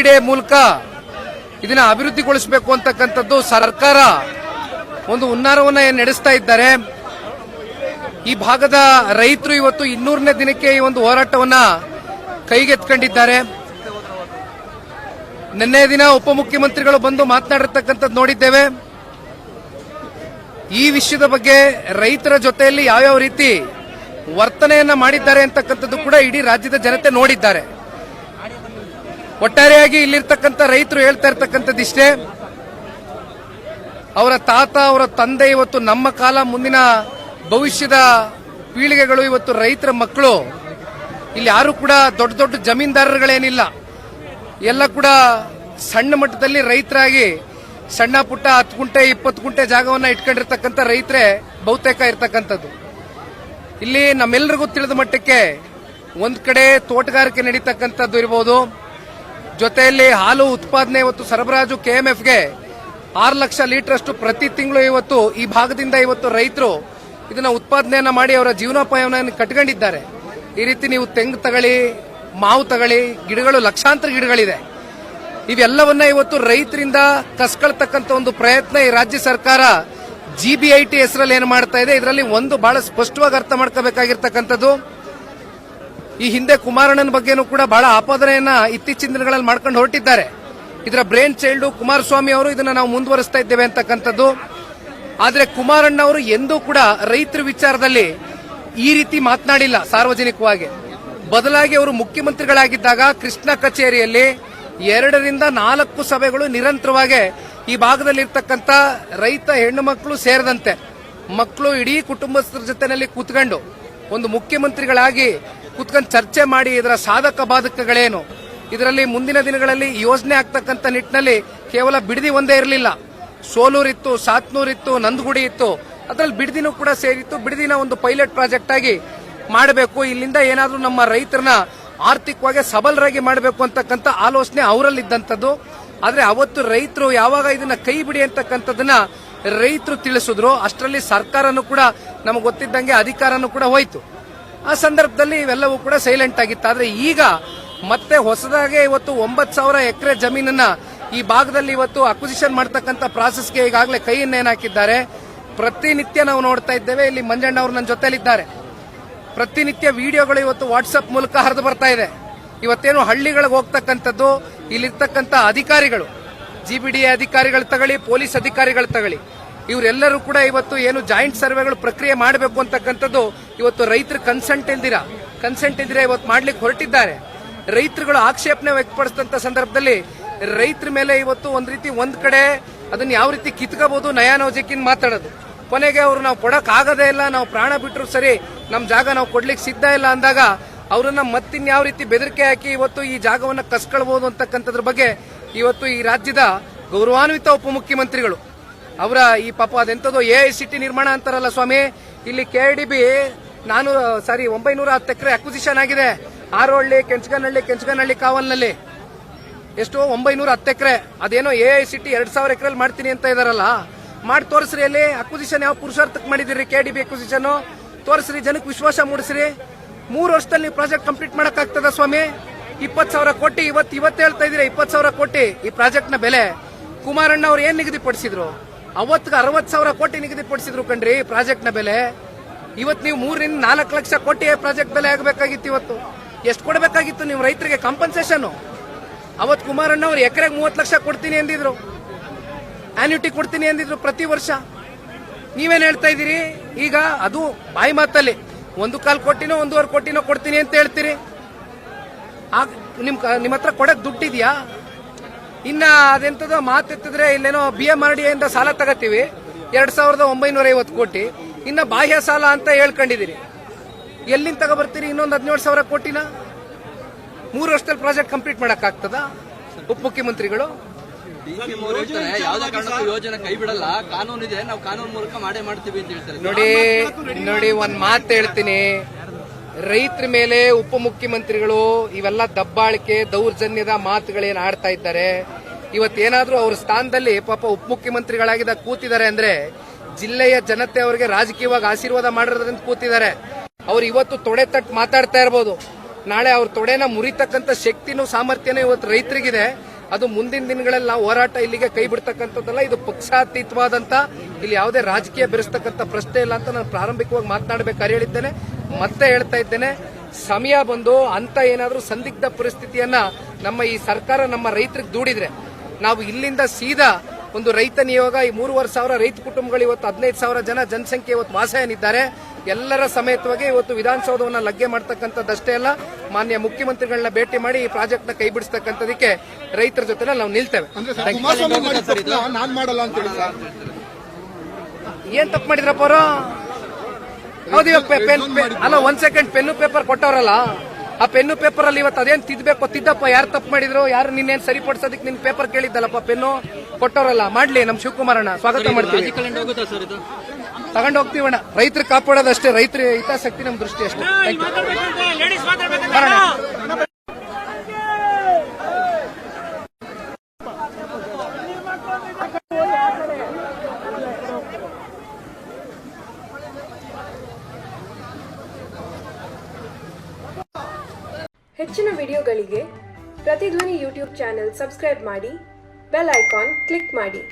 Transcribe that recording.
GBDA ಮೂಲಕ ಇದನ್ನ ಅಭಿವೃದ್ಧಿಗೊಳಿಸಬೇಕು ಅಂತಕ್ಕಂಥದ್ದು ಸರ್ಕಾರ ಒಂದು ಹುನ್ನಾರವನ್ನ ನಡೆಸ್ತಾ ಇದ್ದಾರೆ. ಈ ಭಾಗದ ರೈತರು ಇವತ್ತು 200ನೇ ದಿನಕ್ಕೆ ಈ ಒಂದು ಹೋರಾಟವನ್ನ ಕೈಗೆತ್ಕೊಂಡಿದ್ದಾರೆ. ನಿನ್ನೆ ದಿನ ಉಪಮುಖ್ಯಮಂತ್ರಿಗಳು ಬಂದು ಮಾತನಾಡಿರ್ತಕ್ಕಂಥದ್ದು ನೋಡಿದ್ದೇವೆ. ಈ ವಿಷಯದ ಬಗ್ಗೆ ರೈತರ ಜೊತೆಯಲ್ಲಿ ಯಾವ್ಯಾವ ರೀತಿ ವರ್ತನೆಯನ್ನ ಮಾಡಿದ್ದಾರೆ ಅಂತಕ್ಕಂಥದ್ದು ಕೂಡ ಇಡೀ ರಾಜ್ಯದ ಜನತೆ ನೋಡಿದ್ದಾರೆ. ಒಟ್ಟಾರೆಯಾಗಿ ಇಲ್ಲಿರ್ತಕ್ಕಂಥ ರೈತರು ಹೇಳ್ತಾ ಇರ್ತಕ್ಕಂಥದ್ದಿಷ್ಟೇ, ಅವರ ತಾತ ಅವರ ತಂದೆ ಇವತ್ತು ನಮ್ಮ ಕಾಲ ಮುಂದಿನ ಭವಿಷ್ಯದ ಪೀಳಿಗೆಗಳು ಇವತ್ತು ರೈತರ ಮಕ್ಕಳು. ಇಲ್ಲಿ ಯಾರು ಕೂಡ ದೊಡ್ಡ ದೊಡ್ಡ ಜಮೀನ್ದಾರರುಗಳೇನಿಲ್ಲ, ಎಲ್ಲ ಕೂಡ ಸಣ್ಣ ಮಟ್ಟದಲ್ಲಿ ರೈತರಾಗಿ ಸಣ್ಣ ಪುಟ್ಟ 10 ಗುಂಟೆ 20 ಗುಂಟೆ ಜಾಗವನ್ನ ಇಟ್ಕೊಂಡಿರ್ತಕ್ಕಂಥ ರೈತರೇ ಬಹುತೇಕ ಇರ್ತಕ್ಕಂಥದ್ದು. ಇಲ್ಲಿ ನಮ್ಮೆಲ್ಲರಿಗೂ ತಿಳಿದ ಮಟ್ಟಕ್ಕೆ ಒಂದ್ ಕಡೆ ತೋಟಗಾರಿಕೆ ನಡೀತಕ್ಕಂಥದ್ದು ಇರಬಹುದು, ಜೊತೆಯಲ್ಲಿ ಹಾಲು ಉತ್ಪಾದನೆ ಇವತ್ತು ಸರಬರಾಜು KMFಗೆ 6 ಲಕ್ಷ ಲೀಟರ್ ಅಷ್ಟು ಪ್ರತಿ ತಿಂಗಳು ಇವತ್ತು ಈ ಭಾಗದಿಂದ ಇವತ್ತು ರೈತರು ಇದನ್ನ ಉತ್ಪಾದನೆಯನ್ನ ಮಾಡಿ ಅವರ ಜೀವನೋಪಾಯವನ್ನು ಕಟ್ಕೊಂಡಿದ್ದಾರೆ. ಈ ರೀತಿ ನೀವು ತೆಂಗು ತಗೊಳ್ಳಿ, ಮಾವು ತಗೊಳ್ಳಿ, ಗಿಡಗಳು ಲಕ್ಷಾಂತರ ಗಿಡಗಳಿದೆ. ಇವೆಲ್ಲವನ್ನ ಇವತ್ತು ರೈತರಿಂದ ಕಸ್ಕೊಳ್ತಕ್ಕಂಥ ಒಂದು ಪ್ರಯತ್ನ ಈ ರಾಜ್ಯ ಸರ್ಕಾರ GBIT ಹೆಸರಲ್ಲಿ ಏನು ಮಾಡ್ತಾ ಇದೆ, ಇದರಲ್ಲಿ ಒಂದು ಬಹಳ ಸ್ಪಷ್ಟವಾಗಿ ಅರ್ಥ ಮಾಡ್ಕೋಬೇಕಾಗಿರ್ತಕ್ಕಂಥದ್ದು, ಈ ಹಿಂದೆ ಕುಮಾರಣ್ಣನ ಬಗ್ಗೆನೂ ಕೂಡ ಬಹಳ ಆಪಾದನೆಯನ್ನ ಇತ್ತೀಚಿನ ದಿನಗಳಲ್ಲಿ ಮಾಡ್ಕೊಂಡು ಹೊರಟಿದ್ದಾರೆ. ಇದರ ಬ್ರೇನ್ ಚೈಲ್ಡ್ ಕುಮಾರಸ್ವಾಮಿ ಅವರು ಇದನ್ನ ನಾವು ಮುಂದುವರಿಸ್ತಾ ಇದ್ದೇವೆ ಅಂತಕ್ಕಂಥದ್ದು. ಆದ್ರೆ ಕುಮಾರಣ್ಣ ಅವರು ಎಂದೂ ಕೂಡ ರೈತರ ವಿಚಾರದಲ್ಲಿ ಈ ರೀತಿ ಮಾತನಾಡಿಲ್ಲ ಸಾರ್ವಜನಿಕವಾಗಿ. ಬದಲಾಗಿ ಅವರು ಮುಖ್ಯಮಂತ್ರಿಗಳಾಗಿದ್ದಾಗ ಕೃಷ್ಣ ಕಚೇರಿಯಲ್ಲಿ 2 ರಿಂದ 4 ಸಭೆಗಳು ನಿರಂತರವಾಗಿ ಈ ಭಾಗದಲ್ಲಿ ಇರ್ತಕ್ಕಂಥ ರೈತ ಹೆಣ್ಣು ಮಕ್ಕಳು ಸೇರಿದಂತೆ ಮಕ್ಕಳು ಇಡೀ ಕುಟುಂಬಸ್ಥರ ಜೊತೆಯಲ್ಲಿ ಕೂತ್ಕೊಂಡು ಒಂದು ಮುಖ್ಯಮಂತ್ರಿಗಳಾಗಿ ಕೂತ್ಕೊಂಡು ಚರ್ಚೆ ಮಾಡಿ ಇದರ ಸಾಧಕ ಬಾಧಕಗಳೇನು, ಇದರಲ್ಲಿ ಮುಂದಿನ ದಿನಗಳಲ್ಲಿ ಯೋಜನೆ ಆಗ್ತಕ್ಕಂಥ ನಿಟ್ಟಿನಲ್ಲಿ ಕೇವಲ ಬಿಡದಿ ಒಂದೇ ಇರಲಿಲ್ಲ, ಸೋಲೂರ್ ಇತ್ತು, ಸಾತ್ನೂರ್ ಇತ್ತು, ನಂದಗುಡಿ ಇತ್ತು, ಅದರಲ್ಲಿ ಬಿಡದಿನೂ ಕೂಡ ಸೇರಿತ್ತು. ಬಿಡದಿನ ಒಂದು ಪೈಲಟ್ ಪ್ರಾಜೆಕ್ಟ್ ಆಗಿ ಮಾಡಬೇಕು, ಇಲ್ಲಿಂದ ಏನಾದ್ರೂ ನಮ್ಮ ರೈತರನ್ನ ಆರ್ಥಿಕವಾಗಿ ಸಬಲರಾಗಿ ಮಾಡಬೇಕು ಅಂತಕ್ಕಂಥ ಆಲೋಚನೆ ಅವರಲ್ಲಿದ್ದಂಥದ್ದು. ಆದ್ರೆ ಅವತ್ತು ರೈತರು ಯಾವಾಗ ಇದನ್ನ ಕೈ ಬಿಡಿ ಅಂತಕ್ಕಂಥದನ್ನ ರೈತರು ತಿಳಿಸಿದ್ರು, ಅಷ್ಟರಲ್ಲಿ ಸರ್ಕಾರನೂ ಕೂಡ ನಮಗೆ ಗೊತ್ತಿದ್ದಂಗೆ ಅಧಿಕಾರನೂ ಕೂಡ ಹೋಯ್ತು. ಆ ಸಂದರ್ಭದಲ್ಲಿ ಇವೆಲ್ಲವೂ ಕೂಡ ಸೈಲೆಂಟ್ ಆಗಿತ್ತು. ಆದ್ರೆ ಈಗ ಮತ್ತೆ ಹೊಸದಾಗಿ ಇವತ್ತು 9,000 ಎಕರೆ ಜಮೀನನ್ನ ಈ ಭಾಗದಲ್ಲಿ ಇವತ್ತು ಅಕ್ವಿಸಿಷನ್ ಮಾಡತಕ್ಕಂಥ ಪ್ರಾಸೆಸ್ಗೆ ಈಗಾಗಲೇ ಕೈಯನ್ನ ಏನಾಕಿದ್ದಾರೆ. ಪ್ರತಿನಿತ್ಯ ನಾವು ನೋಡ್ತಾ ಇದ್ದೇವೆ. ಇಲ್ಲಿ ಮಂಜಣ್ಣ ಅವರು ನನ್ನ ಜೊತೆಲಿದ್ದಾರೆ. ಪ್ರತಿನಿತ್ಯ ವಿಡಿಯೋಗಳು ಇವತ್ತು ವಾಟ್ಸ್ಆಪ್ ಮೂಲಕ ಹರಿದು ಬರ್ತಾ ಇದೆ. ಇವತ್ತೇನು ಹಳ್ಳಿಗಳಿಗೆ ಹೋಗ್ತಕ್ಕಂಥದ್ದು, ಇಲ್ಲಿರ್ತಕ್ಕಂಥ ಅಧಿಕಾರಿಗಳು, GBDA ಅಧಿಕಾರಿಗಳು ತಗೊಳ್ಳಿ, ಪೊಲೀಸ್ ಅಧಿಕಾರಿಗಳು ತಗೊಳ್ಳಿ, ಇವರೆಲ್ಲರೂ ಕೂಡ ಇವತ್ತು ಏನು ಜಾಯಿಂಟ್ ಸರ್ವೆಗಳು ಪ್ರಕ್ರಿಯೆ ಮಾಡಬೇಕು ಅಂತಕ್ಕಂಥದ್ದು ಇವತ್ತು ರೈತರ ಕನ್ಸೆಂಟ್ ಇಲ್ದಿರ ಇವತ್ತು ಮಾಡ್ಲಿಕ್ಕೆ ಹೊರಟಿದ್ದಾರೆ. ರೈತರುಗಳು ಆಕ್ಷೇಪಣೆ ವ್ಯಕ್ತಪಡಿಸಿದಂತ ಸಂದರ್ಭದಲ್ಲಿ ರೈತರ ಮೇಲೆ ಇವತ್ತು ಒಂದ್ ಕಡೆ ಅದನ್ನ ಯಾವ ರೀತಿ ಕಿತ್ಕೋಬಹುದು ನಯಾನೋಜಕ್ಕಿನ್ ಮಾತಾಡೋದು, ಕೊನೆಗೆ ಅವರು ನಾವು ಕೊಡಕ್ ಆಗದೇ ಇಲ್ಲ, ನಾವು ಪ್ರಾಣ ಬಿಟ್ಟರು ಸರಿ, ನಮ್ ಜಾಗ ನಾವು ಕೊಡ್ಲಿಕ್ಕೆ ಸಿದ್ಧ ಇಲ್ಲ ಅಂದಾಗ ಅವರನ್ನ ಮತ್ತಿನ್ಯಾವ ರೀತಿ ಬೆದರಿಕೆ ಹಾಕಿ ಇವತ್ತು ಈ ಜಾಗವನ್ನ ಕಸ್ಕೊಳ್ಬಹುದು ಅಂತಕ್ಕಂಥದ್ರ ಬಗ್ಗೆ ಇವತ್ತು ಈ ರಾಜ್ಯದ ಗೌರವಾನ್ವಿತ ಉಪಮುಖ್ಯಮಂತ್ರಿಗಳು ಅವರ ಈ ಪಾಪ ಅದೆಂತದೋ AICT ನಿರ್ಮಾಣ ಅಂತಾರಲ್ಲ ಸ್ವಾಮಿ, ಇಲ್ಲಿ KIDB 910 ಎಕರೆ ಅಕ್ವಿಸಿಷನ್ ಆಗಿದೆ. ಆರೋಹಳ್ಳಿ, ಕೆಂಚಗನಹಳ್ಳಿ ಕಾವಲ್ನಲ್ಲಿ ಎಷ್ಟು 910 ಎಕರೆ. ಅದೇನೋ AICT 2000 ಎಕರೆಲ್ಲಿ ಮಾಡ್ತೀನಿ ಅಂತ ಇದಾರಲ್ಲ, ಮಾಡಿ ತೋರಿಸ್ರಿ. ಅಲ್ಲಿ ಅಕ್ವಿಸಿಷನ್ ಯಾವ ಪುರುಷಾರ್ಥಕ್ಕೆ ಮಾಡಿದಿರಿ? KIDB ಅಕ್ವಿಸಿಷನ್ ತೋರಿಸ್ರಿ, ಜನಕ್ಕೆ ವಿಶ್ವಾಸ ಮೂಡಿಸ್ರಿ. 3 ವರ್ಷದಲ್ಲಿ ನೀವು ಪ್ರಾಜೆಕ್ಟ್ ಕಂಪ್ಲೀಟ್ ಮಾಡಕ್ ಆಗ್ತದ ಸ್ವಾಮಿ? 20,000 ಕೋಟಿ ಇವತ್ತು ಹೇಳ್ತಾ ಇದೀರಾ, 20,000 ಕೋಟಿ ಈ ಪ್ರಾಜೆಕ್ಟ್ ನ ಬೆಲೆ. ಕುಮಾರಣ್ಣ ಅವ್ರು ಏನ್ ನಿಗದಿಪಡಿಸಿದ್ರು? ಅವತ್ತಿಗೆ 60,000 ಕೋಟಿ ನಿಗದಿಪಡಿಸಿದ್ರು ಕಣ್ರಿ ಪ್ರಾಜೆಕ್ಟ್ ನ ಬೆಲೆ. ಇವತ್ತು ನೀವು 3 ರಿಂದ 4 ಲಕ್ಷ ಕೋಟಿ ಪ್ರಾಜೆಕ್ಟ್ ಬೆಲೆ ಆಗಬೇಕಾಗಿತ್ತು. ಇವತ್ತು ಎಷ್ಟು ಕೊಡಬೇಕಾಗಿತ್ತು ನೀವು ರೈತರಿಗೆ ಕಾಂಪನ್ಸೇಷನ್? ಅವತ್ತು ಕುಮಾರಣ್ಣ ಅವ್ರು ಎಕರೆಗೆ 30 ಲಕ್ಷ ಕೊಡ್ತೀನಿ ಅಂದಿದ್ರು, ಆನ್ಯುಟಿ ಕೊಡ್ತೀನಿ ಅಂದಿದ್ರು ಪ್ರತಿ ವರ್ಷ. ನೀವೇನ್ ಹೇಳ್ತಾ ಇದೀರಿ ಈಗ? ಅದು ಬಾಯಿ ಮಾತಲ್ಲಿ 1.25 ಕೋಟಿನೋ 1.5 ಕೋಟಿನೋ ಕೊಡ್ತೀನಿ ಅಂತ ಹೇಳ್ತೀರಿ. ನಿಮ್ ಹತ್ರ ಕೊಡಕ್ ದುಡ್ಡಿದ್ಯಾ? ಇನ್ನ ಅದೆಂತದ ಮಾತೆತ್ತಿದ್ರೆ ಇಲ್ಲೇನೋ BMRDA ಇಂದ ಸಾಲ ತಗತೀವಿ 2,950 ಕೋಟಿ, ಇನ್ನ ಬಾಹ್ಯ ಸಾಲ ಅಂತ ಹೇಳ್ಕೊಂಡಿದ್ದೀರಿ. ಎಲ್ಲಿಂದ ತಗೋಬರ್ತೀರಿ ಇನ್ನೊಂದು 17,000 ಕೋಟಿನ? 3 ವರ್ಷದಲ್ಲಿ ಪ್ರಾಜೆಕ್ಟ್ ಕಂಪ್ಲೀಟ್ ಮಾಡಕ್ ಆಗ್ತದ ಉಪಮುಖ್ಯಮಂತ್ರಿಗಳು? ಯಾವುದೇ ಕಾರಣಕ್ಕೂ ಯೋಜನೆ ಕೈ ಬಿಡಲ್ಲ, ಕಾನೂನು ಇದೆ, ನಾವು ಕಾನೂನು ಮೂಲಕ ಮಾಡೇ ಮಾಡ್ತೀವಿ ಅಂತ ಹೇಳ್ತಾರೆ. ನೋಡಿ ಒಂದ್ ಮಾತು ಹೇಳ್ತೀನಿ, ರೈತರ ಮೇಲೆ ಉಪಮುಖ್ಯಮಂತ್ರಿಗಳು ಇವೆಲ್ಲ ದಬ್ಬಾಳಿಕೆ ದೌರ್ಜನ್ಯದ ಮಾತುಗಳೇನು ಆಡ್ತಾ ಇದ್ದಾರೆ. ಇವತ್ತೇನಾದ್ರೂ ಅವ್ರ ಸ್ಥಾನದಲ್ಲಿ ಪಾಪ ಉಪಮುಖ್ಯಮಂತ್ರಿಗಳಾಗಿದ್ದ ಕೂತಿದ್ದಾರೆ ಅಂದ್ರೆ ಜಿಲ್ಲೆಯ ಜನತೆ ಅವರಿಗೆ ರಾಜಕೀಯವಾಗಿ ಆಶೀರ್ವಾದ ಮಾಡಿರೋದ್ರಿಂದ ಕೂತಿದ್ದಾರೆ. ಅವ್ರು ಇವತ್ತು ತೊಡೆ ತಟ್ಟು ಮಾತಾಡ್ತಾ ಇರಬಹುದು, ನಾಳೆ ಅವ್ರ ತೊಡೆನ ಮುರಿತಕ್ಕಂಥ ಶಕ್ತಿನೂ ಸಾಮರ್ಥ್ಯನೂ ಇವತ್ತು ರೈತರಿಗಿದೆ. ಅದು ಮುಂದಿನ ದಿನಗಳಲ್ಲಿ ನಾವು ಹೋರಾಟ ಇಲ್ಲಿಗೆ ಕೈ ಬಿಡ್ತಕ್ಕಂಥದ್ದಲ್ಲ. ಇದು ಪಕ್ಷಾತೀತವಾದಂತ ಇಲ್ಲಿ ಯಾವುದೇ ರಾಜಕೀಯ ಬೆರೆಸ್ತಕ್ಕಂಥ ಪ್ರಶ್ನೆ ಇಲ್ಲ ಅಂತ ನಾನು ಪ್ರಾರಂಭಿಕವಾಗಿ ಮಾತನಾಡಬೇಕಾದ್ರೆ ಹೇಳಿದ್ದೇನೆ. ಮತ್ತೆ ಹೇಳ್ತಾ ಇದ್ದೇನೆ, ಸಮಯ ಬಂದು ಅಂತ ಏನಾದರೂ ಸಂದಿಗ್ಧ ಪರಿಸ್ಥಿತಿಯನ್ನ ನಮ್ಮ ಈ ಸರ್ಕಾರ ನಮ್ಮ ರೈತರಿಗೆ ದೂಡಿದ್ರೆ ನಾವು ಇಲ್ಲಿಂದ ಸೀದಾ ಒಂದು ರೈತ ನಿಯೋಗ, ಈ 3,500 ರೈತ ಕುಟುಂಬಗಳು, ಇವತ್ತು 15,000 ಜನಸಂಖ್ಯೆ ಇವತ್ತು ವಾಸ ಏನಿದ್ದಾರೆ, ಎಲ್ಲರ ಸಮೇತವಾಗಿ ಇವತ್ತು ವಿಧಾನಸೌಧವನ್ನ ಲಗ್ಗೆ ಮಾಡ್ತಕ್ಕಂಥದ್ದಷ್ಟೇ ಅಲ್ಲ, ಮಾನ್ಯ ಮುಖ್ಯಮಂತ್ರಿಗಳನ್ನ ಭೇಟಿ ಮಾಡಿ ಈ ಪ್ರಾಜೆಕ್ಟ್ ನ ಕೈ ಬಿಡಿಸ್ತಕ್ಕಂಥದಕ್ಕೆ ರೈತರ ಜೊತೆ ನಾವು ನಿಲ್ತೇವೆ. ಏನ್ ತಪ್ಪು ಮಾಡಿದ್ರಪ್ಪ ಅವರು? ಹೌದು, ಅಲ್ಲ, 1 ಸೆಕೆಂಡ್, ಪೆನ್ನು ಪೇಪರ್ ಕೊಟ್ಟವರಲ್ಲ, ಆ ಪೆನ್ನು ಪೇಪರ್ ಅಲ್ಲಿ ಇವತ್ತು ಅದೇನ್ ತಿದ್ದಬೇಕು ತಿದ್ದಪ್ಪ. ಯಾರು ತಪ್ಪು ಮಾಡಿದ್ರು, ಯಾರು ನಿನ್ನೇನ್ ಸರಿಪಡಿಸೋದಕ್ಕೆ ನಿನ್ ಪೇಪರ್ ಕೇಳಿದ್ದಲ್ಲಪ್ಪ, ಪೆನ್ನು ಕೊಟ್ಟವರಲ್ಲ. ಮಾಡ್ಲಿ, ನಮ್ ಶಿವಕುಮಾರಣ್ಣ ಸ್ವಾಗತ ಮಾಡ್ತೀವಿ, ತಗೊಂಡು ಹೋಗ್ತೀವಣ್ಣ. ರೈತರು ಕಾಪಾಡೋದಷ್ಟೇ, ರೈತರ ಹಿತಾಸಕ್ತಿ ನಮ್ ದೃಷ್ಟಿ ಅಷ್ಟೇ. ಹೆಚ್ಚಿನ ವಿಡಿಯೋಗಳಿಗೆ ಪ್ರತಿಧ್ವನಿ ಯೂಟ್ಯೂಬ್ ಚಾನೆಲ್ ಸಬ್ಸ್ಕ್ರೈಬ್ ಮಾಡಿ, ಬೆಲ್ ಐಕಾನ್ ಕ್ಲಿಕ್ ಮಾಡಿ.